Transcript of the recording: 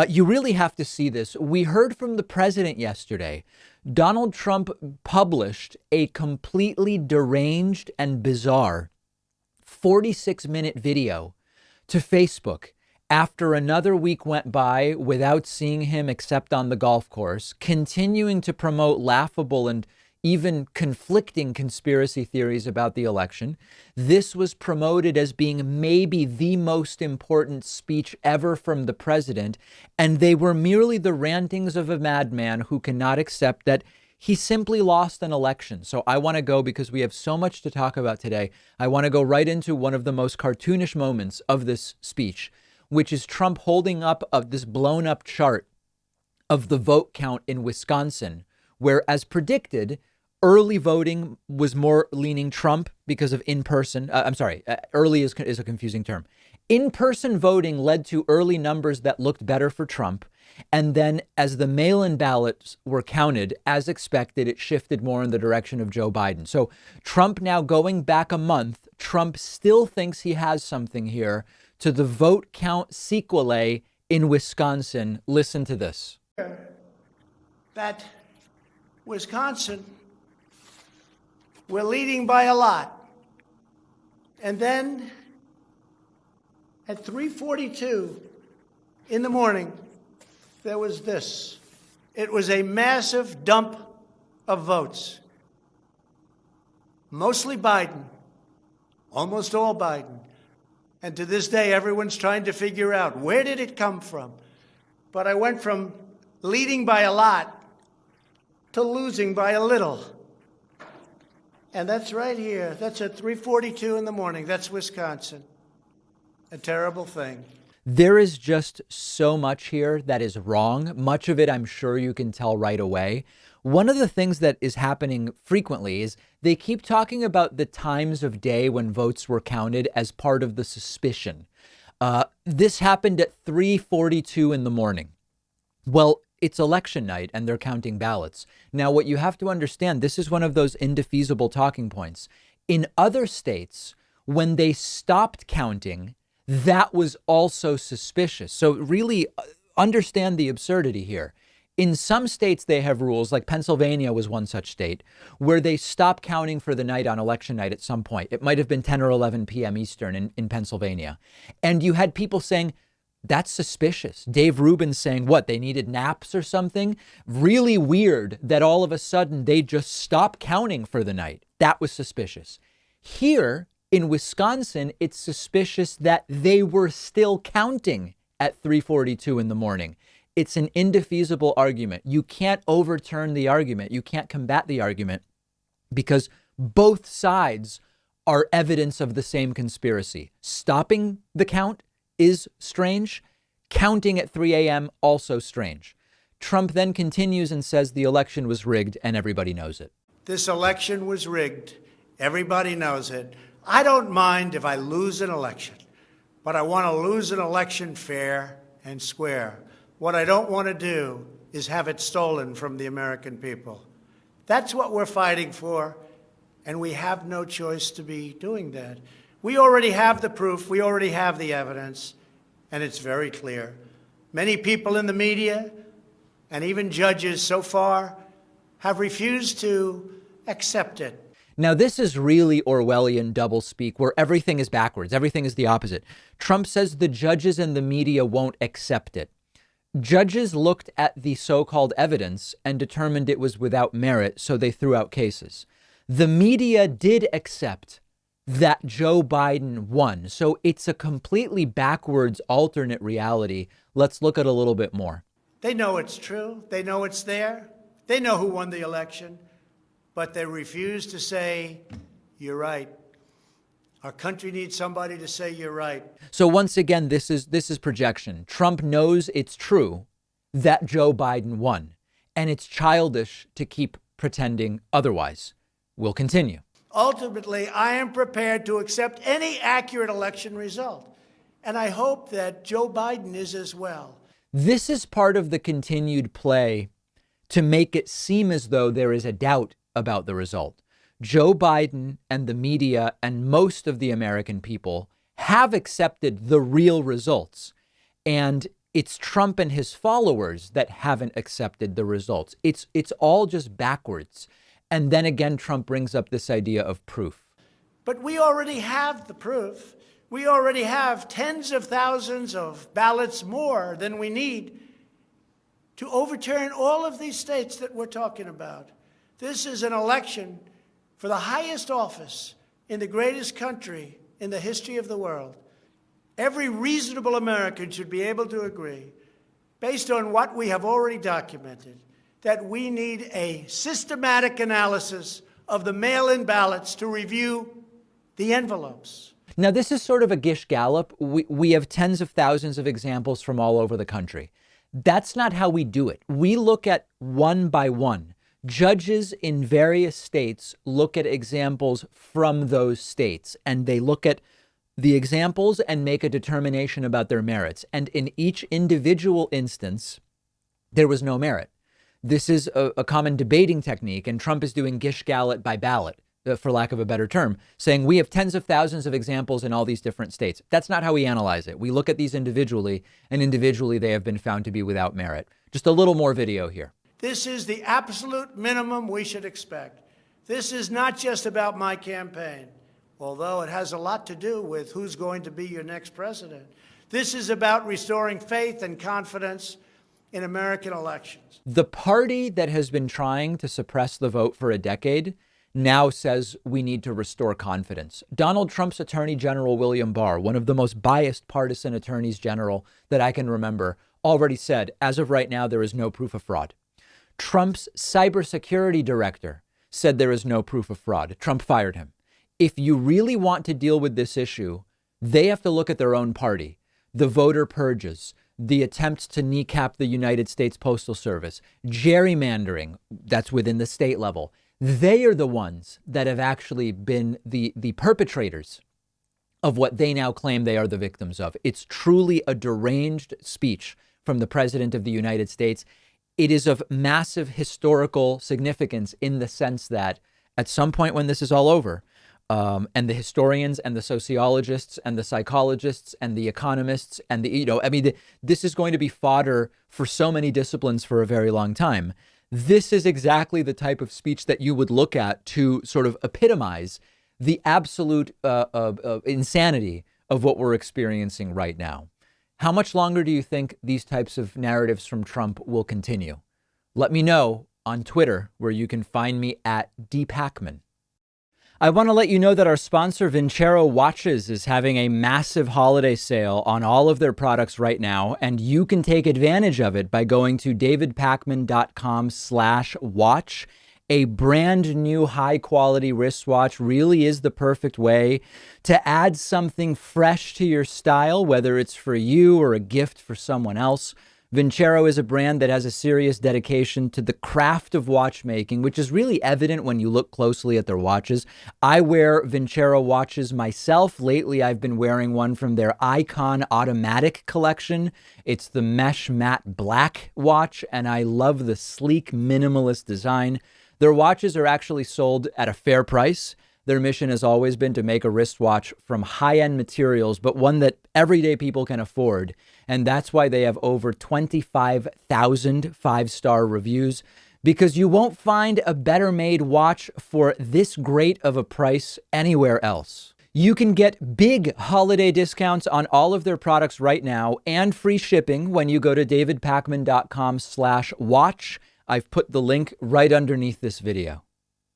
You really have to see this. We heard from the president yesterday. Donald Trump published a completely deranged and bizarre 46-minute video to Facebook after another week went by without seeing him except on the golf course, continuing to promote laughable and even conflicting conspiracy theories about the election. This was promoted as being maybe the most important speech ever from the president, and they were merely the rantings of a madman who cannot accept that he simply lost an election. So I want to go, because we have so much to talk about today, I want to go right into one of the most cartoonish moments of this speech, which is Trump holding up this blown up chart of the vote count in Wisconsin, where, as predicted, early voting was more leaning Trump because of in-person. Early is a confusing term. In-person voting led to early numbers that looked better for Trump. And then as the mail-in ballots were counted, as expected, it shifted more in the direction of Joe Biden. So Trump now going back a month, Trump still thinks he has something here to the vote count sequelae in Wisconsin. Listen to this. That Wisconsin, we're leading by a lot. And then at 3:42 in the morning, there was this. It was a massive dump of votes. Mostly Biden, almost all Biden. And to this day, everyone's trying to figure out, where did it come from? But I went from leading by a lot to losing by a little. And that's right here. That's at 3:42 in the morning. That's Wisconsin. A terrible thing. There is just so much here that is wrong. Much of it, I'm sure you can tell right away. One of the things that is happening frequently is they keep talking about the times of day when votes were counted as part of the suspicion. This happened at 3:42 in the morning. Well, it's election night and they're counting ballots. Now, what you have to understand, this is one of those indefeasible talking points. In other states, when they stopped counting, that was also suspicious. So really understand the absurdity here. In some states, they have rules, like Pennsylvania was one such state, where they stop counting for the night on election night at some point. It might have been 10 or 11 p.m. Eastern in Pennsylvania. And you had people saying, that's suspicious. Dave Rubin saying, what, they needed naps or something? Really weird that all of a sudden they just stopped counting for the night. That was suspicious. Here in Wisconsin, it's suspicious that they were still counting at 3:42 in the morning. It's an indefeasible argument. You can't overturn the argument. You can't combat the argument because both sides are evidence of the same conspiracy. Stopping the count is strange. Counting at 3 a.m. also strange. Trump then continues and says the election was rigged and everybody knows it. This election was rigged. Everybody knows it. I don't mind if I lose an election, but I want to lose an election fair and square. What I don't want to do is have it stolen from the American people. That's what we're fighting for, and we have no choice to be doing that. We already have the proof. We already have the evidence, and it's very clear. Many people in the media and even judges so far have refused to accept it. Now, this is really Orwellian doublespeak where everything is backwards. Everything is the opposite. Trump says the judges and the media won't accept it. Judges looked at the so-called evidence and determined it was without merit, so they threw out cases. The media did accept that Joe Biden won. So it's a completely backwards alternate reality. Let's look at a little bit more. They know it's true. They know it's there. They know who won the election. But they refuse to say, you're right. Our country needs somebody to say you're right. So once again, this is projection. Trump knows it's true that Joe Biden won, and it's childish to keep pretending otherwise. We'll continue. Ultimately, I am prepared to accept any accurate election result, and I hope that Joe Biden is as well. This is part of the continued play to make it seem as though there is a doubt about the result. Joe Biden and the media and most of the American people have accepted the real results. And It's Trump and his followers that haven't accepted the results. It's all just backwards. And then again, Trump brings up this idea of proof. But we already have the proof. We already have tens of thousands of ballots more than we need to overturn all of these states that we're talking about. This is an election for the highest office in the greatest country in the history of the world. Every reasonable American should be able to agree, based on what we have already documented, that we need a systematic analysis of the mail-in ballots to review the envelopes. Now, this is sort of a Gish Gallop. We have tens of thousands of examples from all over the country. That's not how we do it. We look at one by one. Judges in various states look at examples from those states, and they look at the examples and make a determination about their merits. And in each individual instance, there was no merit. This is a common debating technique, and Trump is doing Gish Gallop by ballot, for lack of a better term, saying we have tens of thousands of examples in all these different states. That's not how we analyze it. We look at these individually, and individually they have been found to be without merit. Just a little more video here. This is the absolute minimum we should expect. This is not just about my campaign, although it has a lot to do with who's going to be your next president. This is about restoring faith and confidence in American elections. The party that has been trying to suppress the vote for a decade now says we need to restore confidence. Donald Trump's Attorney General William Barr, one of the most biased partisan attorneys general that I can remember, already said, as of right now, there is no proof of fraud. Trump's cybersecurity director said there is no proof of fraud. Trump fired him. If you really want to deal with this issue, they have to look at their own party, the voter purges, the attempts to kneecap the United States Postal Service, gerrymandering, that's within the state level. They are the ones that have actually been the perpetrators of what they now claim they are the victims of. It's truly a deranged speech from the president of the United States. It is of massive historical significance in the sense that at some point when this is all over, and the historians and the sociologists and the psychologists and the economists and this is going to be fodder for so many disciplines for a very long time. This is exactly the type of speech that you would look at to sort of epitomize the absolute insanity of what we're experiencing right now. How much longer do you think these types of narratives from Trump will continue? Let me know on Twitter, where you can find me at Pakman. I want to let you know that our sponsor, Vincero Watches, is having a massive holiday sale on all of their products right now, and you can take advantage of it by going to davidpakman.com/watch. A brand new high quality wristwatch really is the perfect way to add something fresh to your style, whether it's for you or a gift for someone else. Vincero is a brand that has a serious dedication to the craft of watchmaking, which is really evident when you look closely at their watches. I wear Vincero watches myself. Lately, I've been wearing one from their Icon Automatic collection. It's the mesh matte black watch, and I love the sleek minimalist design. Their watches are actually sold at a fair price. Their mission has always been to make a wristwatch from high-end materials, but one that everyday people can afford. And that's why they have over 25,000 five-star reviews, because you won't find a better made watch for this great of a price anywhere else. You can get big holiday discounts on all of their products right now and free shipping when you go to davidpakman.com/watch. I've put the link right underneath this video.